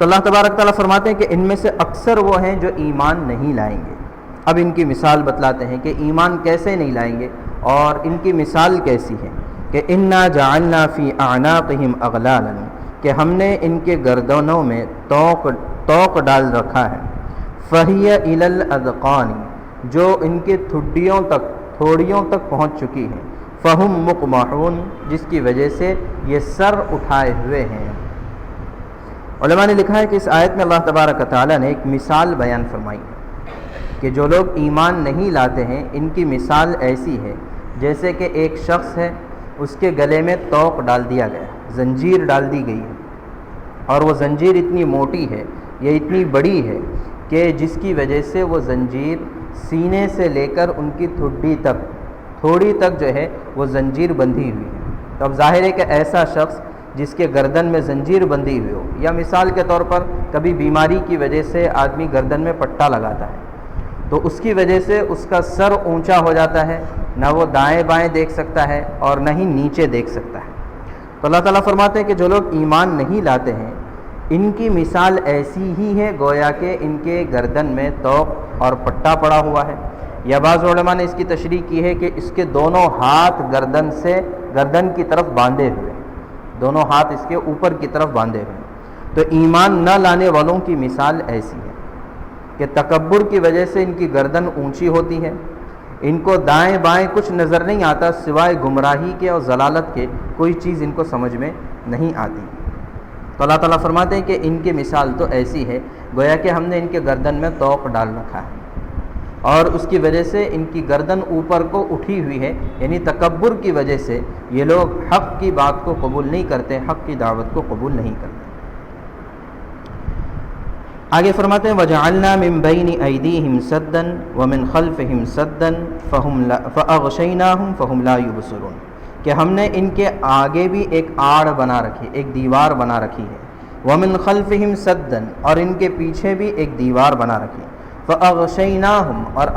تو اللہ تبارک تعالیٰ فرماتے ہیں کہ ان میں سے اکثر وہ ہیں جو ایمان نہیں لائیں گے۔ اب ان کی مثال بتلاتے ہیں کہ ایمان کیسے نہیں لائیں گے اور ان کی مثال کیسی ہے کہ انا جعلنا فی اعناقہم اغلالا، کہ ہم نے ان کے گردنوں میں توق ڈال رکھا ہے، فہی الی الاذقان، جو ان کے تھوڑیوں تک پہنچ چکی ہیں، فہم مقمحون، جس کی وجہ سے یہ سر اٹھائے ہوئے ہیں۔ علماء نے لکھا ہے کہ اس آیت میں اللہ تبارک تعالیٰ نے ایک مثال بیان فرمائی کہ جو لوگ ایمان نہیں لاتے ہیں ان کی مثال ایسی ہے جیسے کہ ایک شخص ہے، اس کے گلے میں توق ڈال دیا گیا، زنجیر ڈال دی گئی ہے، اور وہ زنجیر اتنی موٹی ہے، یہ اتنی بڑی ہے کہ جس کی وجہ سے وہ زنجیر سینے سے لے کر ان کی تھوڑی تک جو ہے وہ زنجیر بندھی ہوئی ہے۔ تو اب ظاہر ہے کہ ایسا شخص جس کے گردن میں زنجیر بندھی ہوئی ہو، یا مثال کے طور پر کبھی بیماری کی وجہ سے آدمی گردن میں پٹا لگاتا ہے تو اس کی وجہ سے اس کا سر اونچا ہو جاتا ہے، نہ وہ دائیں بائیں دیکھ سکتا ہے اور نہ ہی نیچے دیکھ سکتا ہے۔ تو اللہ تعالیٰ فرماتے ہیں کہ جو لوگ ایمان نہیں لاتے ہیں ان کی مثال ایسی ہی ہے گویا کہ ان کے گردن میں توق اور پٹا پڑا ہوا ہے، یا بعض علماء نے اس کی تشریح کی ہے کہ اس کے دونوں ہاتھ گردن کی طرف باندھے ہوئے، دونوں ہاتھ اس کے اوپر کی طرف باندھے ہوئے۔ تو ایمان نہ لانے والوں کی مثال ایسی ہے کہ تکبر کی وجہ سے ان کی گردن اونچی ہوتی ہے، ان کو دائیں بائیں کچھ نظر نہیں آتا سوائے گمراہی کے اور ضلالت کے، کوئی چیز ان کو سمجھ میں نہیں آتی۔ تو اللہ تعالیٰ فرماتے ہیں کہ ان کی مثال تو ایسی ہے گویا کہ ہم نے ان کے گردن میں توق ڈال رکھا ہے، اور اس کی وجہ سے ان کی گردن اوپر کو اٹھی ہوئی ہے، یعنی تکبر کی وجہ سے یہ لوگ حق کی بات کو قبول نہیں کرتے، حق کی دعوت کو قبول نہیں کرتے۔ آگے فرماتے ہیں وَجَعَلْنَا مِن بَيْنِ أَيْدِيهِمْ سَدًّا وَمِنْ خَلْفِهِمْ سَدًّا فَأَغْشَيْنَاهُمْ فَهُمْ لَا يُبْصِرُونَ، کہ ہم نے ان کے آگے بھی ایک آڑ بنا رکھی، ایک دیوار بنا رکھی ہے، وَمِنْ خَلْفِهِمْ سَدًّا، اور ان کے پیچھے بھی ایک دیوار بنا رکھی، فَأَغْشَيْنَاهُمْ، اور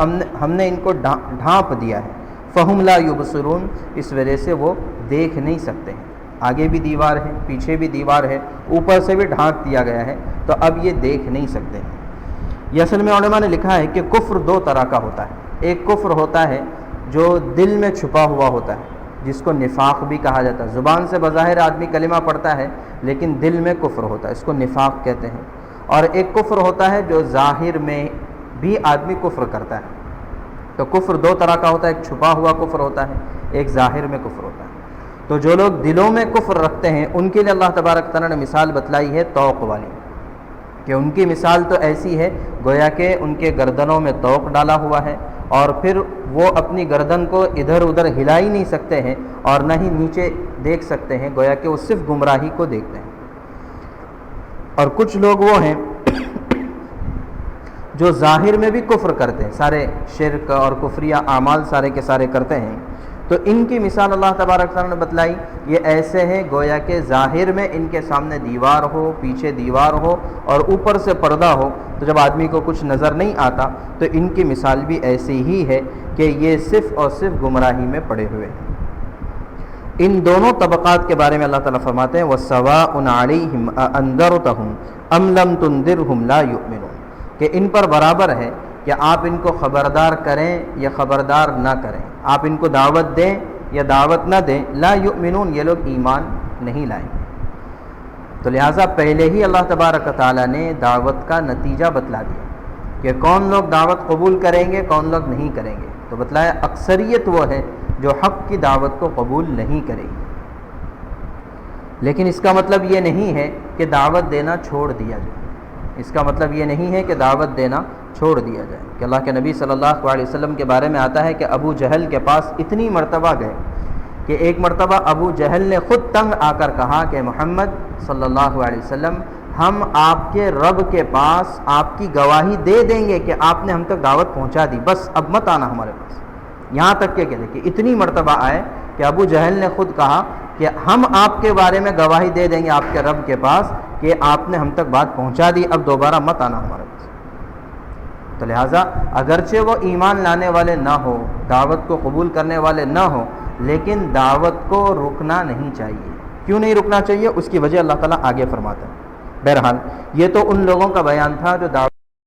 ہم نے ان کو ڈھانپ دیا ہے، فَهُمْ لَا يُبْصِرُونَ، اس وجہ سے وہ دیکھ نہیں سکتے ہیں، آگے بھی دیوار ہے، پیچھے بھی دیوار ہے، اوپر سے بھی ڈھانپ دیا گیا ہے، تو اب یہ دیکھ نہیں سکتے ہیں۔ یہ اصل میں علماء نے لکھا ہے کہ کفر دو طرح کا ہوتا ہے، ایک کفر ہوتا ہے جو دل میں چھپا ہوا ہوتا ہے، جس کو نفاق بھی کہا جاتا ہے، زبان سے بظاہر آدمی کلمہ پڑھتا ہے لیکن دل میں کفر ہوتا ہے، اس کو نفاق کہتے ہیں۔ اور ایک کفر ہوتا ہے جو ظاہر میں بھی آدمی کفر کرتا ہے۔ تو کفر دو طرح کا ہوتا ہے، ایک چھپا ہوا کفر ہوتا ہے، ایک ظاہر میں کفر ہوتا ہے۔ تو جو لوگ دلوں میں کفر رکھتے ہیں ان کے لیے اللہ تبارک تعالیٰ نے مثال بتلائی ہے توق والی، کہ ان کی مثال تو ایسی ہے گویا کہ ان کے گردنوں میں توق ڈالا ہوا ہے، اور پھر وہ اپنی گردن کو ادھر ادھر ہلا ہی نہیں سکتے ہیں اور نہ ہی نیچے دیکھ سکتے ہیں، گویا کہ وہ صرف گمراہی کو دیکھتے ہیں۔ اور کچھ لوگ وہ ہیں جو ظاہر میں بھی کفر کرتے ہیں، سارے شرک اور کفریہ اعمال سارے کے سارے کرتے ہیں، تو ان کی مثال اللہ تبارک تعالیٰ نے بتلائی، یہ ایسے ہیں گویا کہ ظاہر میں ان کے سامنے دیوار ہو، پیچھے دیوار ہو اور اوپر سے پردہ ہو، تو جب آدمی کو کچھ نظر نہیں آتا تو ان کی مثال بھی ایسی ہی ہے کہ یہ صرف اور صرف گمراہی میں پڑے ہوئے ہیں۔ ان دونوں طبقات کے بارے میں اللہ تعالیٰ فرماتے ہیں وَسَوَاءٌ عَلَيْهِمْ أَأَنذَرْتَهُمْ أَمْ لَمْ تُنذِرْهُمْ لَا يُؤْمِنُونَ، کہ ان پر برابر ہے کہ آپ ان کو خبردار کریں یا خبردار نہ کریں، آپ ان کو دعوت دیں یا دعوت نہ دیں، لا یؤمنون، یہ لوگ ایمان نہیں لائیں گے۔ تو لہٰذا پہلے ہی اللہ تبارک تعالیٰ نے دعوت کا نتیجہ بتلا دیا کہ کون لوگ دعوت قبول کریں گے، کون لوگ نہیں کریں گے۔ تو بتلایا اکثریت وہ ہے جو حق کی دعوت کو قبول نہیں کرے گی، لیکن اس کا مطلب یہ نہیں ہے کہ دعوت دینا چھوڑ دیا جائے، اس کا مطلب یہ نہیں ہے کہ دعوت دینا چھوڑ دیا جائے۔ کہ اللہ کے نبی صلی اللہ علیہ وسلم کے بارے میں آتا ہے کہ ابو جہل کے پاس اتنی مرتبہ گئے کہ ایک مرتبہ ابو جہل نے خود تنگ آ کر کہا کہ محمد صلی اللہ علیہ وسلم، ہم آپ کے رب کے پاس آپ کی گواہی دے دیں گے کہ آپ نے ہم تک دعوت پہنچا دی، بس اب مت آنا ہمارے پاس۔ یہاں تک کہ دیکھیں اتنی مرتبہ آئے کہ ابو جہل نے خود کہا کہ ہم آپ کے بارے میں گواہی دے دیں گے آپ کے رب کے پاس کہ آپ نے ہم تک بات پہنچا دی، اب دوبارہ مت آنا ہمارے پاس۔ تو لہٰذا اگرچہ وہ ایمان لانے والے نہ ہو، دعوت کو قبول کرنے والے نہ ہو، لیکن دعوت کو رکنا نہیں چاہیے۔ کیوں نہیں رکنا چاہیے؟ اس کی وجہ اللہ تعالیٰ آگے فرماتا ہے بہرحال یہ تو ان لوگوں کا بیان تھا جو دعوت